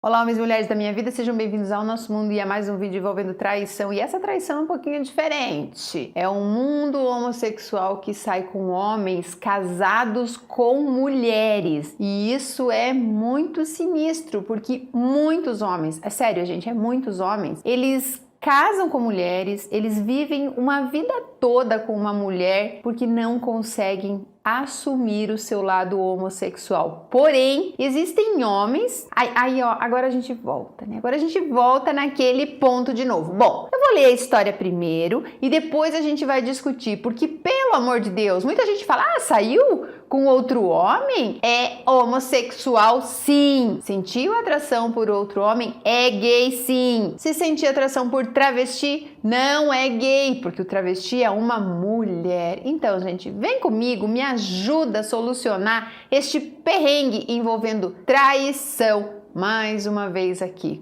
Olá, homens e mulheres da minha vida, sejam bem-vindos ao nosso mundo e a mais um vídeo envolvendo traição. E essa traição é um pouquinho diferente. É um mundo homossexual que sai com homens casados com mulheres. E isso é muito sinistro, porque muitos homens, é sério, gente, muitos homens, eles casam com mulheres, eles vivem uma vida toda com uma mulher porque não conseguem assumir o seu lado homossexual. Porém, existem homens... Aí, ó, agora a gente volta, né? Agora a gente volta naquele ponto de novo. Bom, eu vou ler a história primeiro e depois a gente vai discutir, porque, pelo amor de Deus, muita gente fala, saiu com outro homem? É homossexual, sim. Sentiu atração por outro homem? É gay, sim. Se sentir atração por travesti? Não é gay, porque o travesti é uma mulher. Então, gente, vem comigo, me ajuda a solucionar este perrengue envolvendo traição mais uma vez aqui.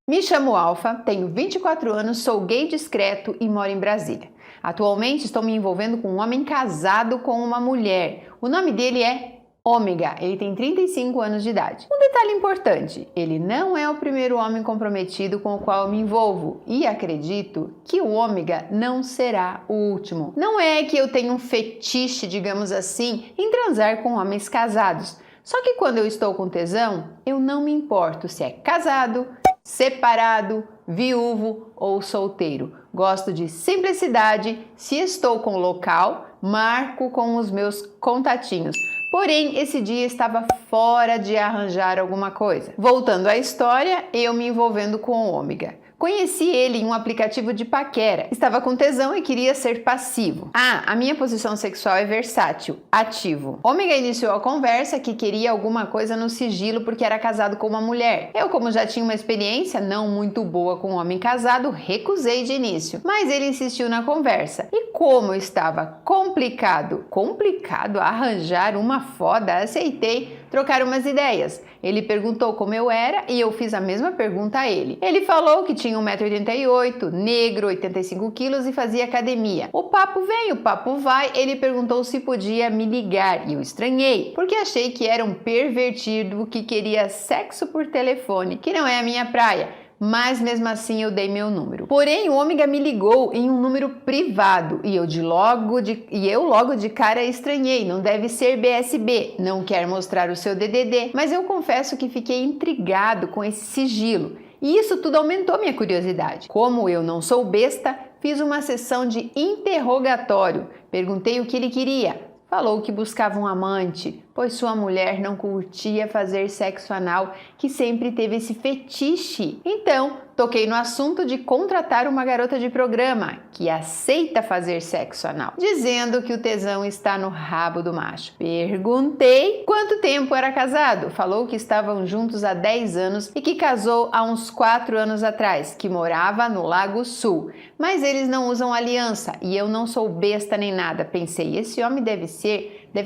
Me chamo Alfa, tenho 24 anos, sou gay discreto e moro em Brasília. Atualmente estou me envolvendo com um homem casado com uma mulher. O nome dele é Ômega, ele tem 35 anos de idade. Um detalhe importante, ele não é o primeiro homem comprometido com o qual eu me envolvo e acredito que o Ômega não será o último. Não é que eu tenho um fetiche, digamos assim, em transar com homens casados. Só que quando eu estou com tesão, eu não me importo se é casado, separado, viúvo ou solteiro. Gosto de simplicidade. Se estou com local, marco com os meus contatinhos. Porém, esse dia estava fora de arranjar alguma coisa. Voltando à história, eu me envolvendo com o Ômega. Conheci ele em um aplicativo de paquera. Estava com tesão e queria ser passivo. A minha posição sexual é versátil, ativo. Ômega iniciou a conversa que queria alguma coisa no sigilo porque era casado com uma mulher. Eu, como já tinha uma experiência não muito boa com um homem casado, recusei de início. Mas ele insistiu na conversa. E como estava complicado arranjar uma foda, aceitei trocar umas ideias. Ele perguntou como eu era e eu fiz a mesma pergunta a ele. Ele falou que tinha 1,88 m, negro, 85 quilos e fazia academia. O papo vem, o papo vai, ele perguntou se podia me ligar e eu estranhei, porque achei que era um pervertido que queria sexo por telefone, que não é a minha praia. Mas mesmo assim eu dei meu número. Porém, o Ômega me ligou em um número privado e eu logo de cara estranhei, não deve ser BSB, não quer mostrar o seu DDD, mas eu confesso que fiquei intrigado com esse sigilo. E isso tudo aumentou minha curiosidade. Como eu não sou besta, fiz uma sessão de interrogatório. Perguntei o que ele queria. Falou que buscava um amante, pois sua mulher não curtia fazer sexo anal, que sempre teve esse fetiche. Então, toquei no assunto de contratar uma garota de programa, que aceita fazer sexo anal, dizendo que o tesão está no rabo do macho. Perguntei quanto tempo era casado. Falou que estavam juntos há 10 anos e que casou há uns 4 anos atrás, que morava no Lago Sul. Mas eles não usam aliança e eu não sou besta nem nada. Pensei, esse homem deve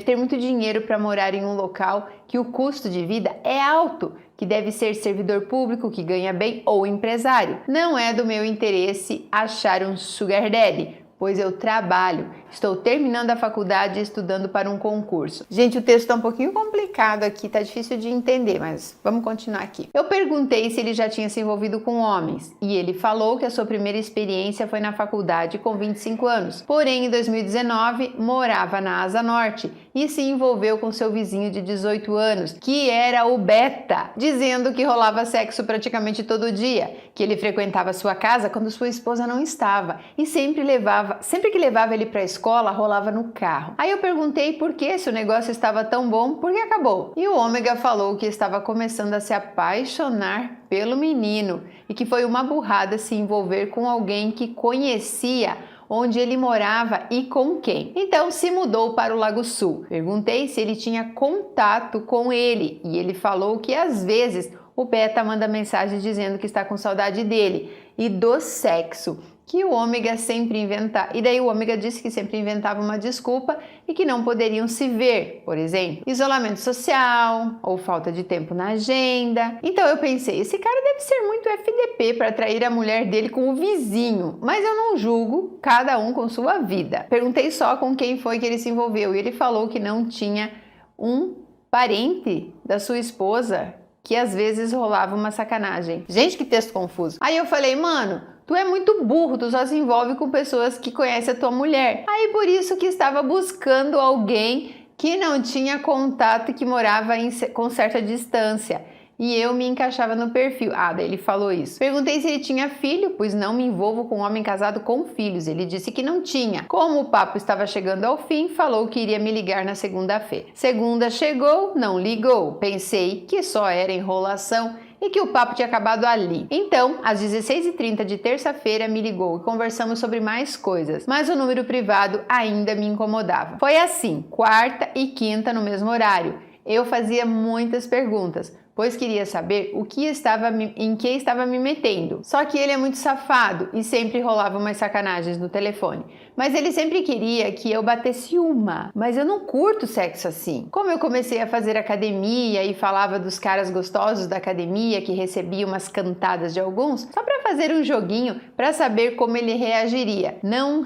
ter muito dinheiro para morar em um local que o custo de vida é alto, que deve ser servidor público, que ganha bem ou empresário. Não é do meu interesse achar um sugar daddy, pois eu trabalho, estou terminando a faculdade e estudando para um concurso. Gente, o texto está um pouquinho complicado aqui, tá difícil de entender, mas vamos continuar aqui. Eu perguntei se ele já tinha se envolvido com homens e ele falou que a sua primeira experiência foi na faculdade com 25 anos. Porém, em 2019, morava na Asa Norte e se envolveu com seu vizinho de 18 anos, que era o Beta, dizendo que rolava sexo praticamente todo dia, que ele frequentava sua casa quando sua esposa não estava e sempre que levava ele para a escola, rolava no carro. Aí eu perguntei por que se o negócio estava tão bom, por que acabou? E o Ômega falou que estava começando a se apaixonar pelo menino e que foi uma burrada se envolver com alguém que conhecia onde ele morava e com quem. Então se mudou para o Lago Sul. Perguntei se ele tinha contato com ele e ele falou que às vezes o Beta manda mensagem dizendo que está com saudade dele e do sexo. que o Ômega sempre inventava. E daí o Ômega disse que sempre inventava uma desculpa e que não poderiam se ver, por exemplo, isolamento social ou falta de tempo na agenda. Então eu pensei, esse cara deve ser muito FDP para trair a mulher dele com o vizinho, mas eu não julgo, cada um com sua vida. Perguntei só com quem foi que ele se envolveu e ele falou que não tinha um parente da sua esposa que às vezes rolava uma sacanagem. Gente, que texto confuso. Aí eu falei, mano, tu é muito burro, tu só se envolve com pessoas que conhecem a tua mulher. Aí por isso que estava buscando alguém que não tinha contato e que morava com certa distância. E eu me encaixava no perfil. Ah, daí ele falou isso. Perguntei se ele tinha filho, pois não me envolvo com um homem casado com filhos. Ele disse que não tinha. Como o papo estava chegando ao fim, falou que iria me ligar na segunda-feira. Segunda chegou, não ligou. Pensei que só era enrolação e que o papo tinha acabado ali. Então, às 16h30 de terça-feira, me ligou e conversamos sobre mais coisas, mas o número privado ainda me incomodava. Foi assim, quarta e quinta no mesmo horário. Eu fazia muitas perguntas, pois queria saber em que estava me metendo. Só que ele é muito safado e sempre rolava umas sacanagens no telefone. Mas ele sempre queria que eu batesse uma, mas eu não curto sexo assim. Como eu comecei a fazer academia e falava dos caras gostosos da academia que recebiam umas cantadas de alguns, só para fazer um joguinho para saber como ele reagiria. Não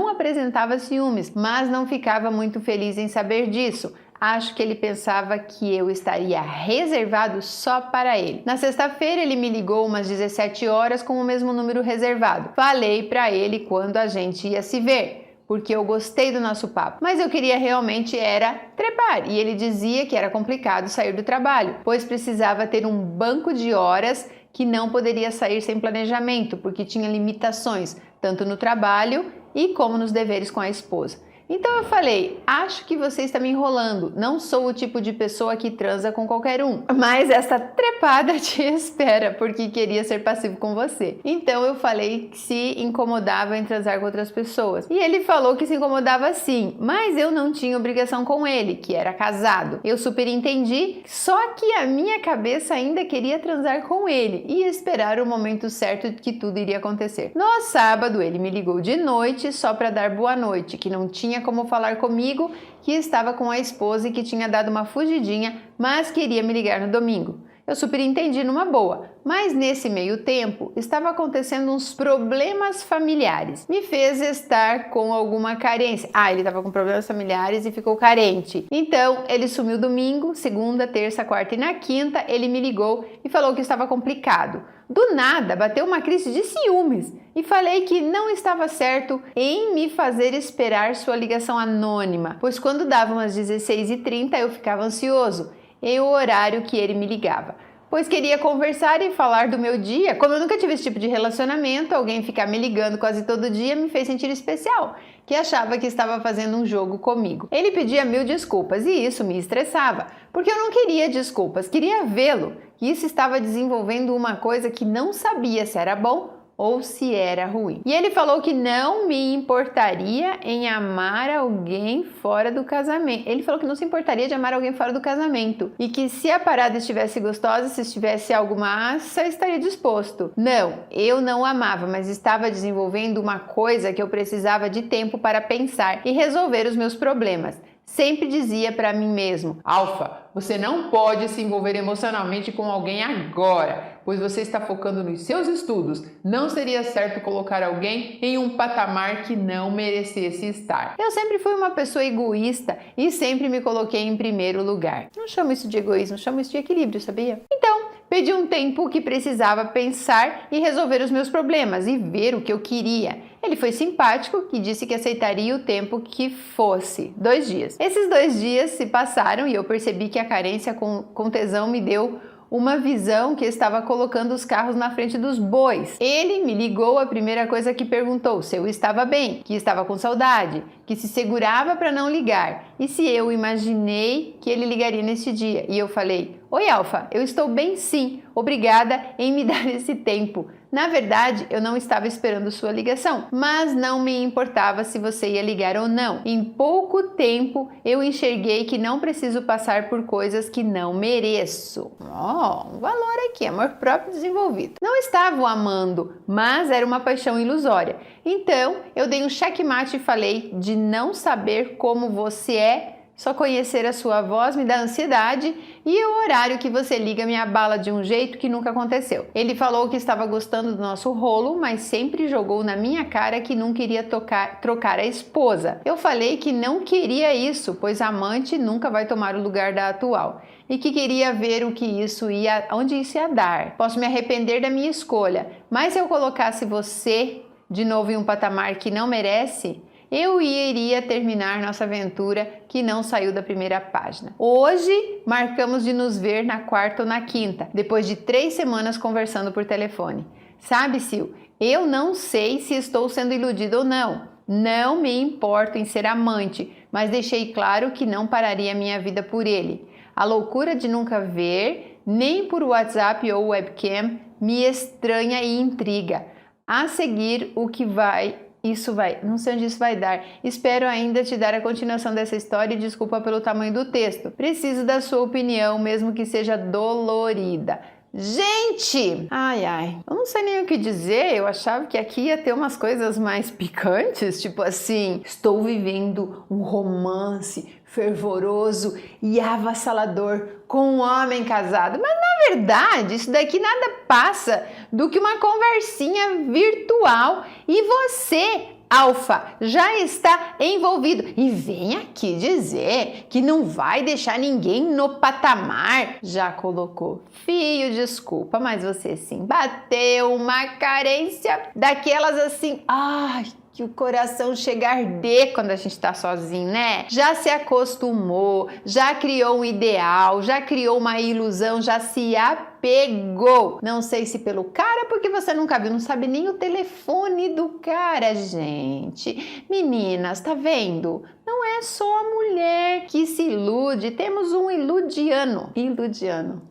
apresentava ciúmes, mas não ficava muito feliz em saber disso. Acho que ele pensava que eu estaria reservado só para ele. Na sexta-feira ele me ligou umas 17 horas com o mesmo número reservado. Falei para ele quando a gente ia se ver, porque eu gostei do nosso papo, mas eu queria realmente era trepar e ele dizia que era complicado sair do trabalho, pois precisava ter um banco de horas que não poderia sair sem planejamento, porque tinha limitações, tanto no trabalho e como nos deveres com a esposa. Então eu falei, acho que você está me enrolando, não sou o tipo de pessoa que transa com qualquer um, mas essa trepada te espera, porque queria ser passivo com você. Então eu falei que se incomodava em transar com outras pessoas. E ele falou que se incomodava sim, mas eu não tinha obrigação com ele, que era casado. Eu super entendi, só que a minha cabeça ainda queria transar com ele e esperar o momento certo de que tudo iria acontecer. No sábado ele me ligou de noite só para dar boa noite, que não tinha como falar comigo, que estava com a esposa e que tinha dado uma fugidinha, mas queria me ligar no domingo. Eu super entendi numa boa, mas nesse meio tempo estava acontecendo uns problemas familiares. Me fez estar com alguma carência. Ele estava com problemas familiares e ficou carente. Então ele sumiu domingo, segunda, terça, quarta e na quinta ele me ligou e falou que estava complicado. Do nada, bateu uma crise de ciúmes e falei que não estava certo em me fazer esperar sua ligação anônima, pois quando dava umas 16h30 eu ficava ansioso em o horário que ele me ligava, pois queria conversar e falar do meu dia. Como eu nunca tive esse tipo de relacionamento, alguém ficar me ligando quase todo dia me fez sentir especial, que achava que estava fazendo um jogo comigo. Ele pedia 1000 desculpas e isso me estressava, porque eu não queria desculpas, queria vê-lo. E isso estava desenvolvendo uma coisa que não sabia se era bom ou se era ruim. E ele falou que não me importaria em amar alguém fora do casamento. Ele falou que não se importaria de amar alguém fora do casamento. E que se a parada estivesse gostosa, se estivesse algo massa, estaria disposto. Não, eu não amava, mas estava desenvolvendo uma coisa que eu precisava de tempo para pensar e resolver os meus problemas. Sempre dizia para mim mesmo, Alfa, você não pode se envolver emocionalmente com alguém agora, pois você está focando nos seus estudos. Não seria certo colocar alguém em um patamar que não merecesse estar. Eu sempre fui uma pessoa egoísta e sempre me coloquei em primeiro lugar. Não chamo isso de egoísmo, chamo isso de equilíbrio, sabia? Então, pedi um tempo que precisava pensar e resolver os meus problemas e ver o que eu queria. Ele foi simpático e disse que aceitaria o tempo que fosse, 2 dias. Esses 2 dias se passaram e eu percebi que a carência com tesão me deu uma visão que estava colocando os carros na frente dos bois. Ele me ligou, a primeira coisa que perguntou se eu estava bem, que estava com saudade, que se segurava para não ligar e se eu imaginei que ele ligaria nesse dia. E eu falei, oi Alfa, eu estou bem sim, obrigada em me dar esse tempo. Na verdade, eu não estava esperando sua ligação, mas não me importava se você ia ligar ou não. Em pouco tempo, eu enxerguei que não preciso passar por coisas que não mereço. Um valor aqui, amor próprio desenvolvido. Não estava o amando, mas era uma paixão ilusória. Então, eu dei um checkmate e falei de não saber como você é. Só conhecer a sua voz me dá ansiedade e o horário que você liga me abala de um jeito que nunca aconteceu. Ele falou que estava gostando do nosso rolo, mas sempre jogou na minha cara que não queria trocar a esposa. Eu falei que não queria isso, pois a amante nunca vai tomar o lugar da atual. E que queria ver onde isso ia dar. Posso me arrepender da minha escolha, mas se eu colocasse você de novo em um patamar que não merece, eu iria terminar nossa aventura que não saiu da primeira página. Hoje, marcamos de nos ver na quarta ou na quinta, depois de 3 semanas conversando por telefone. Sabe, Sil, eu não sei se estou sendo iludida ou não. Não me importo em ser amante, mas deixei claro que não pararia minha vida por ele. A loucura de nunca ver, nem por WhatsApp ou webcam, me estranha e intriga. A seguir, não sei onde isso vai dar. Espero ainda te dar a continuação dessa história e desculpa pelo tamanho do texto. Preciso da sua opinião, mesmo que seja dolorida. Gente! Eu não sei nem o que dizer, eu achava que aqui ia ter umas coisas mais picantes, tipo assim, estou vivendo um romance fervoroso e avassalador com um homem casado. Mas na verdade, isso daqui nada passa do que uma conversinha virtual e você, Alfa, já está envolvido e vem aqui dizer que não vai deixar ninguém no patamar. Já colocou fio, desculpa, mas você sim bateu uma carência daquelas assim, que o coração chega a arder quando a gente tá sozinho, né? Já se acostumou, já criou um ideal, já criou uma ilusão, já se apegou. Não sei se pelo cara, porque você nunca viu, não sabe nem o telefone do cara, gente. Meninas, tá vendo? Não é só a mulher que se ilude, temos um iludiano,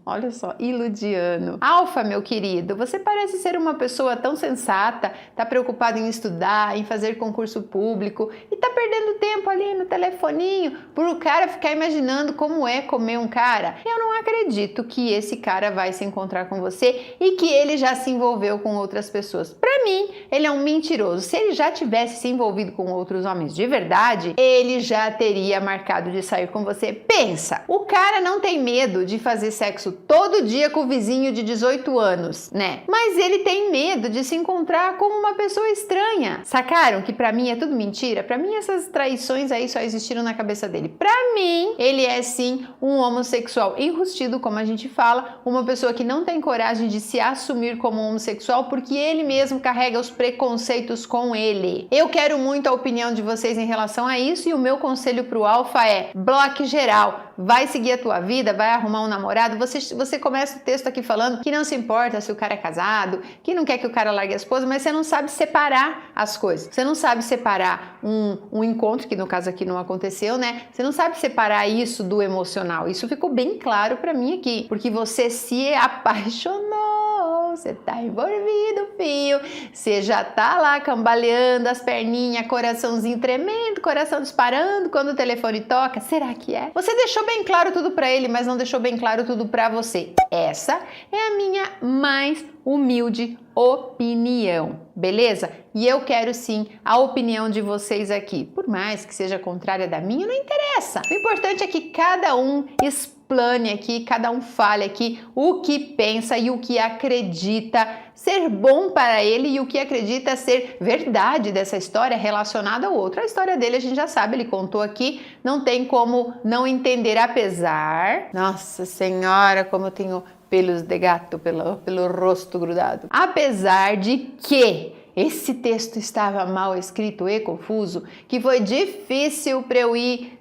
olha só, iludiano. Alfa, meu querido, você parece ser uma pessoa tão sensata, tá preocupado em estudar, em fazer concurso público e tá perdendo tempo ali no telefoninho por o cara ficar imaginando como é comer um cara. Eu não acredito que esse cara vai se encontrar com você e que ele já se envolveu com outras pessoas. Pra mim, ele é um mentiroso. Se ele já tivesse se envolvido com outros homens de verdade, ele já teria marcado de sair com você. Pensa, o cara não tem medo de fazer sexo todo dia com o vizinho de 18 anos, né? Mas ele tem medo de se encontrar com uma pessoa estranha. Sacaram que pra mim é tudo mentira? Pra mim essas traições aí só existiram na cabeça dele. Pra mim, ele é sim um homossexual enrustido, como a gente fala, uma pessoa que não tem coragem de se assumir como homossexual porque ele mesmo carrega os preconceitos com ele. Eu quero muito a opinião de vocês em relação a isso e o meu conselho pro Alfa é: bloque geral, vai seguir a tua vida, vai arrumar um namorado. Você começa o texto aqui falando que não se importa se o cara é casado, que não quer que o cara largue a esposa, mas você não sabe separar as coisas. Você não sabe separar um encontro, que no caso aqui não aconteceu, né? Você não sabe separar isso do emocional. Isso ficou bem claro pra mim aqui, porque você se apaixonou, você tá envolvido, fio, você já tá lá cambaleando as perninhas, coraçãozinho tremendo, coração disparando quando o telefone toca. Será que é? Você deixou bem claro tudo pra ele, mas não deixou bem claro tudo pra você. Essa é a minha mais humilde opinião, beleza? E eu quero sim a opinião de vocês aqui. Por mais que seja contrária da minha, não interessa. O importante é que cada um explane aqui, cada um fale aqui o que pensa e o que acredita ser bom para ele e o que acredita ser verdade dessa história relacionada ao outro. A história dele a gente já sabe, ele contou aqui, não tem como não entender, apesar... Nossa Senhora, como eu tenho pelos de gato pelo rosto grudado. Apesar de que esse texto estava mal escrito e confuso, que foi difícil para eu ir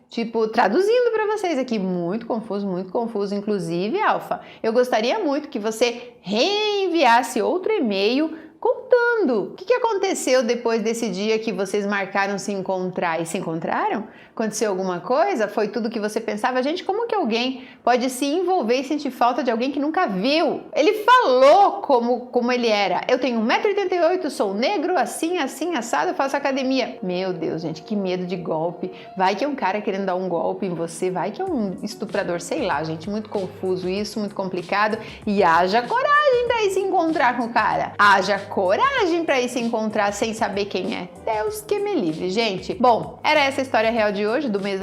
traduzindo para vocês aqui, muito confuso, inclusive, Alfa. Eu gostaria muito que você reenviasse outro e-mail contando. O que aconteceu depois desse dia que vocês marcaram se encontrar e se encontraram? Aconteceu alguma coisa? Foi tudo que você pensava? Gente, como que alguém pode se envolver e sentir falta de alguém que nunca viu? Ele falou como ele era. Eu tenho 1,88 m, sou negro, assim, assado, eu faço academia. Meu Deus, gente, que medo de golpe. Vai que é um cara querendo dar um golpe em você, vai que é um estuprador, sei lá, gente, muito confuso isso, muito complicado. E haja coragem pra ir se encontrar com o cara. Haja coragem pra ir se encontrar sem saber quem é. Deus que me livre, gente. Bom, era essa a história real de hoje, do mês